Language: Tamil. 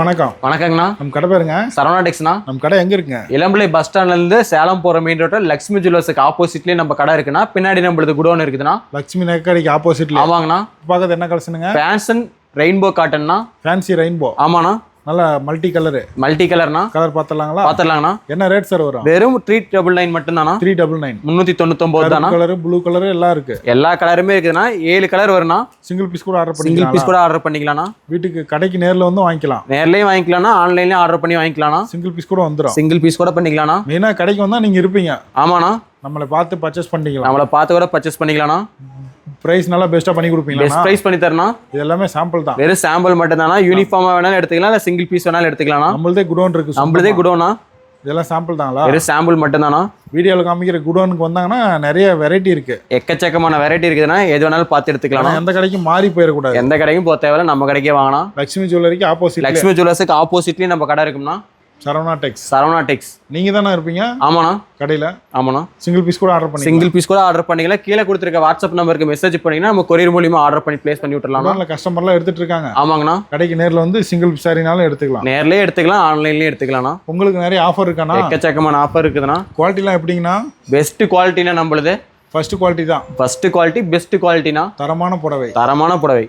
வணக்கம். வணக்கங்கண்ணா. நம்ம கடை பேருங்க சரவணா டெக்ஸ்ண்ணா. நம்ம கடை எங்க இருக்குங்க? இளம்பிள்ளை பஸ் ஸ்டாண்ட்ல இருந்து சேலம் போற மெயின் ரோட்ல லட்சுமி ஜுவல்லர்ஸ்க்கு ஆப்போசிட்லயே நம்ம கடை இருக்குண்ணா. பின்னாடி நம்மளுக்கு குடோன் இருக்குதுண்ணா. லட்சுமி நகைக்கடைக்கு ஆப்போசிட்ல. ஆமாங்கண்ணா. பார்க்கறது என்ன கலெக்ஷனுங்க? ஃபேஷன் ரெயின்போ காட்டன்னா. Fancy rainbow. ஆமாண்ணா. நல்ல மல்டி கலரு. மல்டி கலர்னா. கலர் பார்த்தலாங்களா? பாத்துடலாங்கண்ணா. என்ன ரேட் சார் வரும்? வெறும் 399 மட்டும் தானா? 399. 399 தானா? கலர், ப்ளூ கலர் எல்லாம் இருக்கு. எல்லா கலருமே இருக்குதுண்ணா. 7 கலர் வரும்ண்ணா. சிங்கிள் பீஸ் கூட ஆர்டர் சிங்கிள் பண்ணிக்கலாம். பீஸ் கூட ஆர்டர் பண்ணிக்கலாம்ண்ணா. வீட்டுக்கு கடைக்கு நேர்ல வந்து வாங்கிக்கலாம். நேர்லயும் வாங்கிக்கலாம்ண்ணா. ஆன்லைன்லயும் ஆர்டர் பண்ணி வாங்கிக்கலாம்ண்ணா. சிங்கிள் பீஸ் கூட வந்துடும். சிங்கிள் பீஸ் கூட பண்ணிக்கலாம்ண்ணா. மெயினா கடைக்கு வந்தா நீங்க இருப்பீங்க. ஆமாண்ணா. நம்மளை பார்த்து பர்ச்சேஸ் பண்ணிக்கலாம். நம்மளை பார்த்து கூட பர்ச்சேஸ் பண்ணிக்கலாம்ண்ணா. பிரைஸ் நல்லா பெஸ்டா பண்ணி கொடுப்பீங்களா? பெஸ்ட் பிரைஸ் பண்ணி தரனா? இது எல்லாமே சாம்பிள் தான். வெறும் சாம்பிள் மட்டும் தானா? யூனிஃபார்மா வேணாலும் எடுத்துக்கலாம், இல்ல சிங்கிள் பீஸ் வேணாலும் எடுத்துக்கலாம்ண்ணா. நம்மளதே குடோன் இருக்கு. நம்மளதே குடோனா? இதெல்லாம் சாம்பிள் தாங்களா? வெறும் சாம்பிள் மட்டும் தானா? வீடியோவில் காமிக்கிற குடோனுக்கு வந்தாங்கன்னா நிறைய வெரைட்டி இருக்கு. எக்கச்சக்கமான வெரைட்டி இருக்குதுன்னா எது வேணாலும் பார்த்து எடுத்துக்கலாம். எந்த கடைக்கும் மாறி போயிடக்கூடாது. எந்த கடைக்கும் போக தேவையில்ல, நம்ம கடைக்கே வாங்கலாம். லட்சுமி ஜுவல்லரிக்கு ஆப்போசிட். லட்சுமி ஜுவல்லர்ஸுக்கு ஆப்போசிட்லயே நம்ம கடை இருக்கும்னா. சரவணா டெக்ஸ். சரவணா டெக்ஸ். நீங்க தானே இருப்பீங்க? ஆமாண்ணா. கடையில. ஆமாண்ணா. சிங்கிள் பீஸ் கூட ஆர்டர் பண்ணி. சிங்கிள் பீஸ் கூட ஆர்டர் பண்ணிக்கலாம். கீழே கொடுத்துருக்க வாட்ஸ்அப் நம்பருக்கு மெசேஜ் பண்ணீங்கன்னா நம்ம கொரியர் மூலியமா ஆர்டர் பண்ணி பிளேஸ் பண்ணி விட்டுறலாம். கஸ்டமர்லாம் எடுத்துட்டு இருக்காங்க. ஆமாங்கண்ணா. கடைக்கு நேர்ல வந்து சிங்கிள் சாரினாலும் எடுத்துக்கலாம். நேர்லயே எடுத்துக்கலாம், ஆன்லைன்லயே எடுத்துக்கலாம்ண்ணா. உங்களுக்கு நிறைய ஆஃபர் இருக்கானா? எக்கச்சக்கமான ஆஃபர் இருக்குதுண்ணா. குவாலிட்டிலாம் எப்படிங்கண்ணா? பெஸ்ட் குவாலிட்டினா நம்மளுது ஃபர்ஸ்ட் குவாலிட்டி தான். ஃபர்ஸ்ட் குவாலிட்டி பெஸ்ட் குவாலிட்டினா தரமான புடவை. தரமான புடவை.